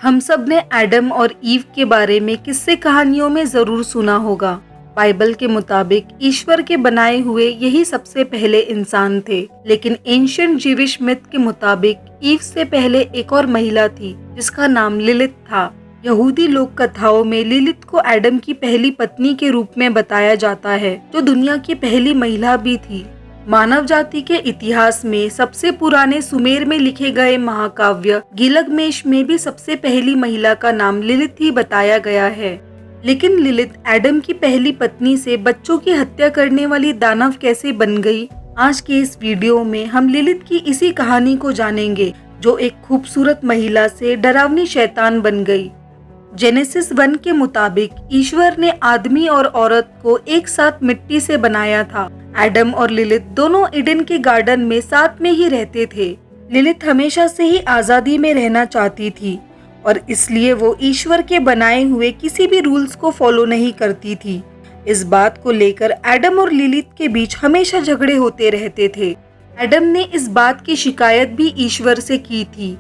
हम सब ने एडम और ईव के बारे में किस्से कहानियों में जरूर सुना होगा। बाइबल के मुताबिक ईश्वर के बनाए हुए यही सबसे पहले इंसान थे, लेकिन एंशिएंट जीविश मिथ के मुताबिक ईव से पहले एक और महिला थी जिसका नाम लिलित था। यहूदी लोक कथाओं में लिलित को एडम की पहली पत्नी के रूप में बताया जाता है, जो दुनिया की पहली महिला भी थी। मानव जाति के इतिहास में सबसे पुराने सुमेर में लिखे गए महाकाव्य गिलगमेश में भी सबसे पहली महिला का नाम लिलित ही बताया गया है। लेकिन लिलित एडम की पहली पत्नी से बच्चों की हत्या करने वाली दानव कैसे बन गई? आज के इस वीडियो में हम लिलित की इसी कहानी को जानेंगे, जो एक खूबसूरत महिला से डरावनी शैतान बन गई। जेनेसिस 1 के मुताबिक ईश्वर ने आदमी और औरत को एक साथ मिट्टी से बनाया था। एडम और लिलित दोनों ईडन के गार्डन में साथ में ही रहते थे। लिलित हमेशा से ही आजादी में रहना चाहती थी और इसलिए वो ईश्वर के बनाए हुए किसी भी रूल्स को फॉलो नहीं करती थी। इस बात को लेकर एडम और लिलित के बीच हमेशा झगड़े होते रहते थे। एडम ने इस बात की शिकायत भी ईश्वर से की थी,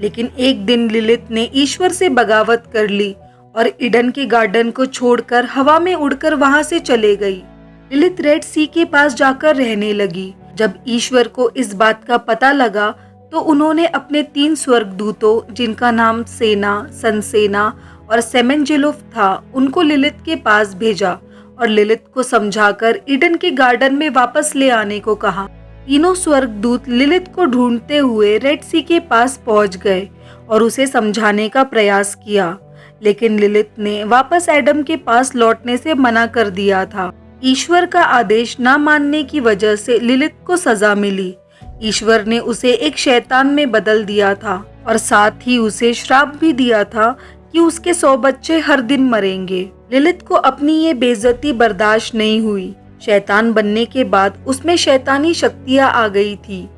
लेकिन एक दिन लिलित ने ईश्वर से बगावत कर ली और ईडन के गार्डन को छोड़कर हवा में उड़कर वहां से चले गई। लिलित रेड सी के पास जाकर रहने लगी। जब ईश्वर को इस बात का पता लगा तो उन्होंने अपने 3 स्वर्गदूतों, जिनका नाम सेना, सनसेना और सेमेंजेलोफ था, उनको लिलित के पास भेजा और लिलित को समझाकर ईडन के गार्डन में वापस ले आने को कहा। तीनों स्वर्गदूत लिलित को ढूंढते हुए रेड सी के पास पहुंच गए और उसे समझाने का प्रयास किया, लेकिन लिलित ने वापस एडम के पास लौटने से मना कर दिया था। ईश्वर का आदेश न मानने की वजह से लिलित को सजा मिली। ईश्वर ने उसे एक शैतान में बदल दिया था और साथ ही उसे श्राप भी दिया था कि उसके 100 बच्चे हर दिन मरेंगे। लिलित को अपनी ये बेइज्जती बर्दाश्त नहीं हुई। शैतान बनने के बाद उसमें शैतानी शक्तियां आ गई थी।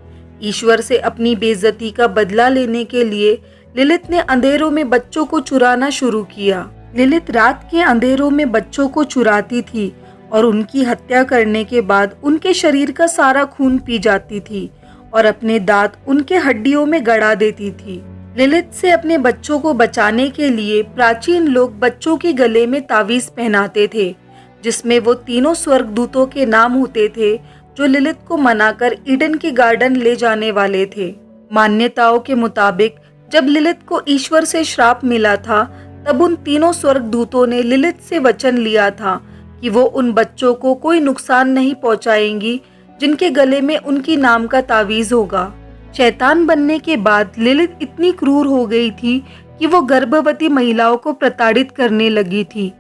ईश्वर से अपनी बेइज्जती का बदला लेने के लिए लिलित ने अंधेरों में बच्चों को चुराना शुरू किया। लिलित रात के अंधेरों में बच्चों को चुराती थी और उनकी हत्या करने के बाद उनके शरीर का सारा खून पी जाती थी और अपने दांत उनके हड्डियों में गड़ा देती थी। लिलित से अपने बच्चों को बचाने के लिए प्राचीन लोग बच्चों के गले में तावीज पहनाते थे, जिसमें वो तीनों स्वर्गदूतों के नाम होते थे, जो लिलित को मनाकर ईडन के गार्डन ले जाने वाले थे। मान्यताओं के मुताबिक जब लिलित को ईश्वर से श्राप मिला था, तब उन तीनों स्वर्गदूतों ने लिलित से वचन लिया था कि वो उन बच्चों को कोई नुकसान नहीं पहुंचाएंगी जिनके गले में उनकी नाम का तावीज होगा। शैतान बनने के बाद लिलित इतनी क्रूर हो गई थी कि वो गर्भवती महिलाओं को प्रताड़ित करने लगी थी।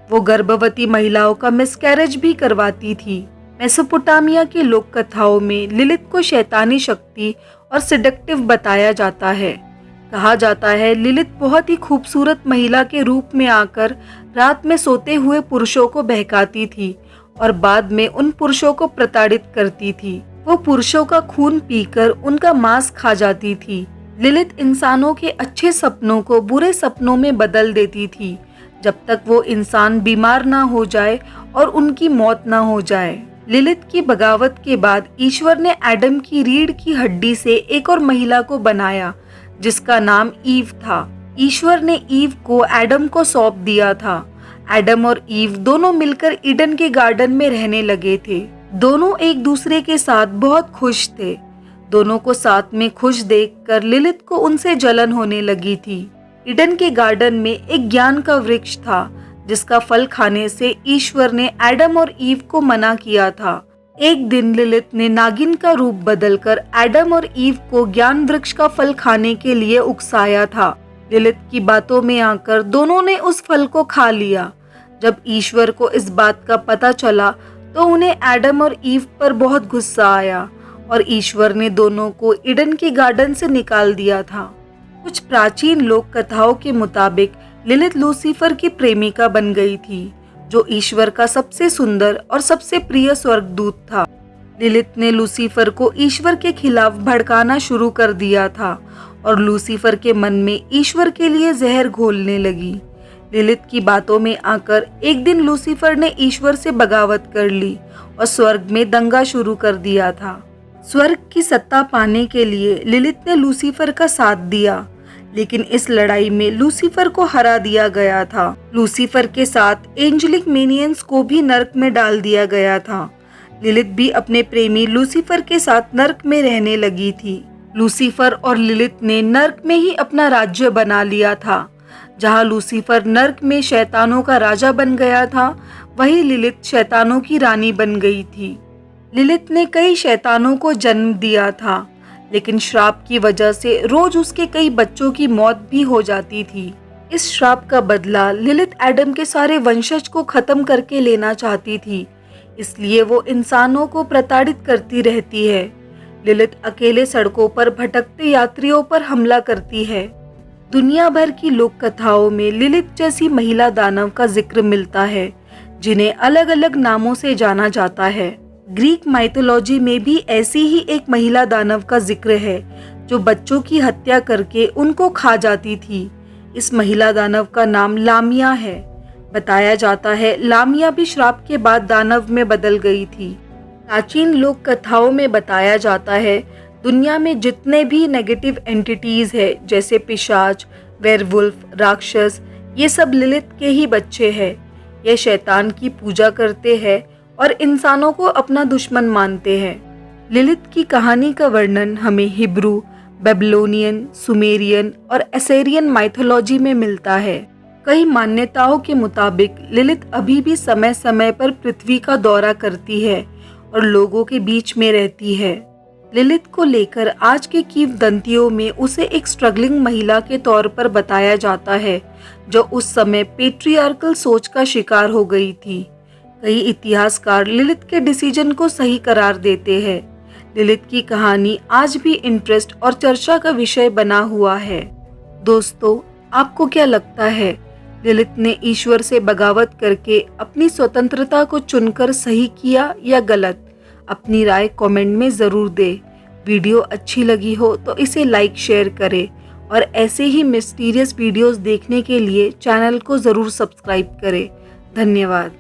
वो गर्भवती महिलाओं का मिसकैरेज भी करवाती थी। मेसोपोटामिया के लोक कथाओं में लिलित को शैतानी शक्ति और सिडक्टिव बताया जाता है। कहा जाता है लिलित बहुत ही खूबसूरत महिला के रूप में आकर रात में सोते हुए पुरुषों को बहकाती थी और बाद में उन पुरुषों को प्रताड़ित करती थी। वो पुरुषों का खून पीकर उनका मांस खा जाती थी। लिलित इंसानों के अच्छे सपनों को बुरे सपनों में बदल देती थी, जब तक वो इंसान बीमार ना हो जाए और उनकी मौत ना हो जाए। लिलित की बगावत के बाद ईश्वर ने एडम की रीढ़ की हड्डी से एक और महिला को बनाया, जिसका नाम ईव था। ईश्वर ने ईव को एडम को सौंप दिया था। एडम और ईव दोनों मिलकर ईडन के गार्डन में रहने लगे थे। दोनों एक दूसरे के साथ बहुत खुश थे। दोनों को साथ में खुश देखकर लिलित को उनसे जलन होने लगी थी। ईडन के गार्डन में एक ज्ञान का वृक्ष था, जिसका फल खाने से ईश्वर ने एडम और ईव को मना किया था। एक दिन लिलित ने नागिन का रूप बदलकर एडम और ईव को ज्ञान वृक्ष का फल खाने के लिए उकसाया था। लिलित की बातों में आकर दोनों ने उस फल को खा लिया। जब ईश्वर को इस बात का पता चला तो उन्हें एडम और ईव पर बहुत गुस्सा आया और ईश्वर ने दोनों को ईडन के गार्डन से निकाल दिया था। कुछ प्राचीन लोक कथाओं के मुताबिक लिलित लूसीफर की प्रेमिका बन गई थी, जो ईश्वर का सबसे सुंदर और सबसे प्रिय स्वर्गदूत था। लिलित ने लूसीफर को ईश्वर के खिलाफ भड़काना शुरू कर दिया था और लूसीफर के मन में ईश्वर के लिए जहर घोलने लगी। लिलित की बातों में आकर एक दिन लूसीफर ने ईश्वर से बगावत कर ली और स्वर्ग में दंगा शुरू कर दिया था। स्वर्ग की सत्ता पाने के लिए लिलित ने लूसीफर का साथ दिया, लेकिन इस लड़ाई में लूसीफर को हरा दिया गया था। लूसीफर के साथ एंजेलिक मिनियंस को भी नर्क में डाल दिया गया था। लिलिथ भी अपने प्रेमी लूसीफर के साथ नर्क में रहने लगी थी। लूसीफर और लिलिथ ने नर्क में ही अपना राज्य बना लिया था। जहां लूसीफर नर्क में शैतानों का राजा बन गया था, वहीं लिलिथ शैतानों की रानी बन गई थी। लिलिथ ने कई शैतानों को जन्म दिया था, लेकिन श्राप की वजह से रोज उसके कई बच्चों की मौत भी हो जाती थी। इस श्राप का बदला लिलिथ एडम के सारे वंशज को खत्म करके लेना चाहती थी, इसलिए वो इंसानों को प्रताड़ित करती रहती है। लिलिथ अकेले सड़कों पर भटकते यात्रियों पर हमला करती है। दुनिया भर की लोक कथाओं में लिलिथ जैसी महिला दानव का जिक्र मिलता है, जिन्हें अलग अलग नामों से जाना जाता है। ग्रीक माइथोलॉजी में भी ऐसी ही एक महिला दानव का जिक्र है, जो बच्चों की हत्या करके उनको खा जाती थी। इस महिला दानव का नाम लामिया है। बताया जाता है लामिया भी श्राप के बाद दानव में बदल गई थी। प्राचीन लोक कथाओं में बताया जाता है दुनिया में जितने भी नेगेटिव एंटिटीज है, जैसे पिशाच, वेयरवुल्फ, राक्षस, ये सब लिलिथ के ही बच्चे हैं। ये शैतान की पूजा करते हैं और इंसानों को अपना दुश्मन मानते हैं। लिलिथ की कहानी का वर्णन हमें हिब्रू, बेबीलोनियन, सुमेरियन और एसेरियन माइथोलॉजी में मिलता है। कई मान्यताओं के मुताबिक लिलिथ अभी भी समय समय पर पृथ्वी का दौरा करती है और लोगों के बीच में रहती है। लिलिथ को लेकर आज के किंवदंतियों में उसे एक स्ट्रगलिंग महिला के तौर पर बताया जाता है, जो उस समय पेट्रियार्कल सोच का शिकार हो गई थी। कई इतिहासकार लिलिथ के डिसीजन को सही करार देते हैं। लिलिथ की कहानी आज भी इंटरेस्ट और चर्चा का विषय बना हुआ है। दोस्तों, आपको क्या लगता है, लिलिथ ने ईश्वर से बगावत करके अपनी स्वतंत्रता को चुनकर सही किया या गलत? अपनी राय कमेंट में ज़रूर दें। वीडियो अच्छी लगी हो तो इसे लाइक शेयर करें और ऐसे ही मिस्टीरियस वीडियोस देखने के लिए चैनल को ज़रूर सब्सक्राइब करें। धन्यवाद।